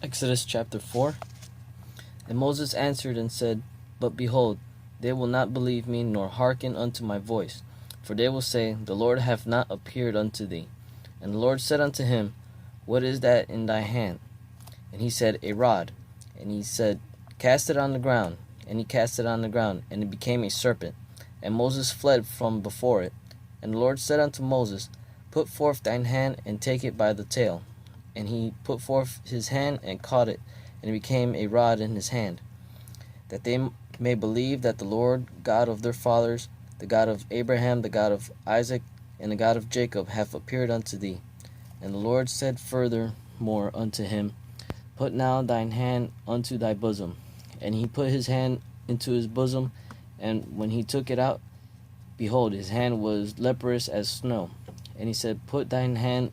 Exodus chapter 4. And Moses answered and said, But behold, they will not believe me, nor hearken unto my voice. For they will say, The Lord hath not appeared unto thee. And the Lord said unto him, What is that in thy hand? And he said, A rod. And he said, Cast it on the ground. And he cast it on the ground, and it became a serpent. And Moses fled from before it. And the Lord said unto Moses, Put forth thine hand, and take it by the tail. And he put forth his hand, and caught it, and it became a rod in his hand, that they may believe that the Lord God of their fathers, the God of Abraham, the God of Isaac, and the God of Jacob, hath appeared unto thee. And the Lord said furthermore unto him, Put now thine hand unto thy bosom. And he put his hand into his bosom, and when he took it out, behold, his hand was leprous as snow. And he said, Put thine hand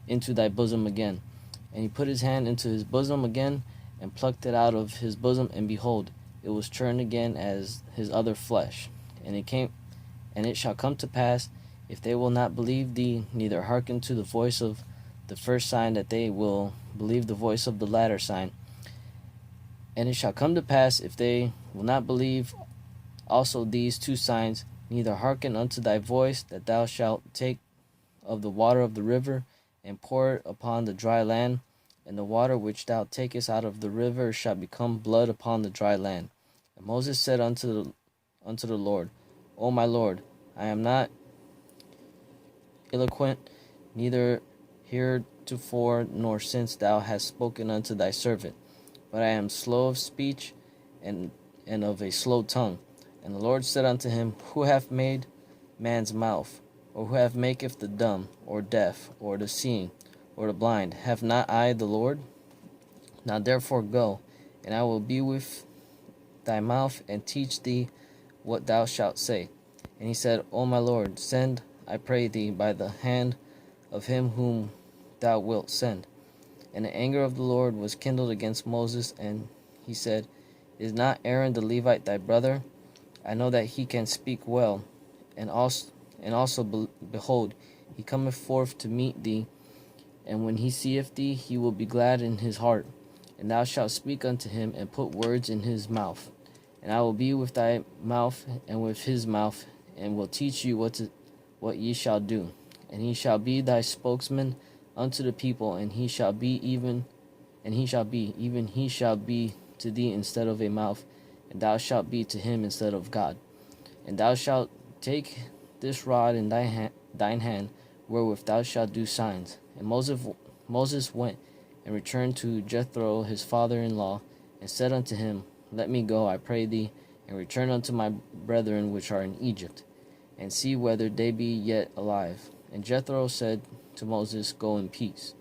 into thy bosom again. And he put his hand into his bosom again, and plucked it out of his bosom, and behold, it was turned again as his other flesh. And it shall come to pass, if they will not believe thee, neither hearken to the voice of the first sign, that they will believe the voice of the latter sign. And it shall come to pass, if they will not believe also these two signs, neither hearken unto thy voice, that thou shalt take of the water of the river, and pour it upon the dry land, and the water which thou takest out of the river shall become blood upon the dry land. And Moses said unto the Lord, O my Lord, I am not eloquent, neither heretofore nor since thou hast spoken unto thy servant, but I am slow of speech and of a slow tongue. And the Lord said unto him, Who hath made man's mouth? Or who hath maketh the dumb, or deaf, or the seeing, or the blind? Have not I the Lord? Now therefore go, and I will be with thy mouth, and teach thee what thou shalt say. And he said, O my Lord, send, I pray thee, by the hand of him whom thou wilt send. And the anger of the Lord was kindled against Moses, and he said, Is not Aaron the Levite thy brother? I know that he can speak well, and also behold, he cometh forth to meet thee, and when he seeth thee, he will be glad in his heart. And thou shalt speak unto him, and put words in his mouth. And I will be with thy mouth, and with his mouth, and will teach you what ye shall do. And he shall be thy spokesman unto the people, and he shall be to thee instead of a mouth, and thou shalt be to him instead of God. And thou shalt take this rod in thine hand, wherewith thou shalt do signs. And Moses went and returned to Jethro his father-in-law, and said unto him, Let me go, I pray thee, and return unto my brethren which are in Egypt, and see whether they be yet alive. And Jethro said to Moses, Go in peace.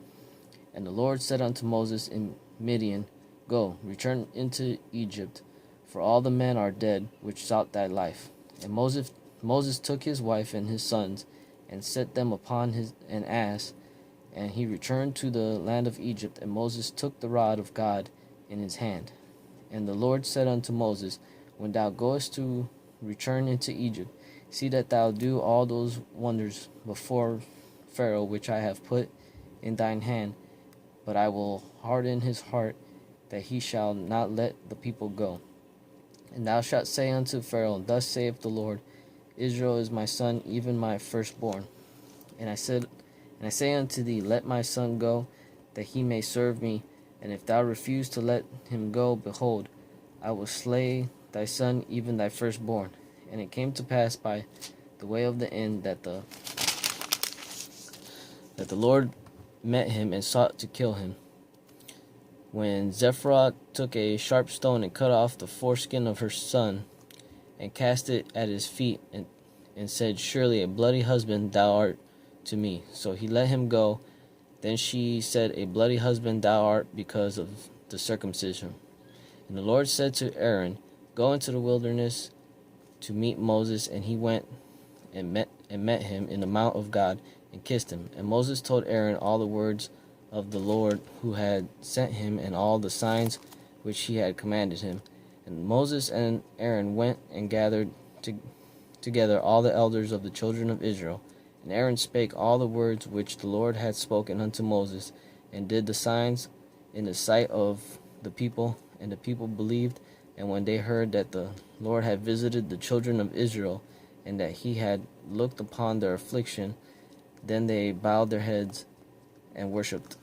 And the Lord said unto Moses in Midian, Go, return into Egypt, for all the men are dead which sought thy life. And Moses took his wife and his sons, and set them upon an ass, and he returned to the land of Egypt. And Moses took the rod of God in his hand. And the Lord said unto Moses, When thou goest to return into Egypt, see that thou do all those wonders before Pharaoh which I have put in thine hand, but I will harden his heart, that he shall not let the people go. And thou shalt say unto Pharaoh, Thus saith the Lord, Israel is my son, even my firstborn. And I say unto thee, Let my son go, that he may serve me. And if thou refuse to let him go, behold, I will slay thy son, even thy firstborn. And it came to pass by the way of the inn that the Lord met him and sought to kill him. When Zipporah took a sharp stone and cut off the foreskin of her son, and cast it at his feet, and said, Surely a bloody husband thou art to me. So he let him go. Then she said, A bloody husband thou art because of the circumcision. And the Lord said to Aaron, Go into the wilderness to meet Moses. And he went and met him in the mount of God, and kissed him. And Moses told Aaron all the words of the Lord who had sent him, and all the signs which he had commanded him. And Moses and Aaron went and gathered together all the elders of the children of Israel. And Aaron spake all the words which the Lord had spoken unto Moses, and did the signs in the sight of the people, and the people believed. And when they heard that the Lord had visited the children of Israel, and that he had looked upon their affliction, then they bowed their heads and worshipped.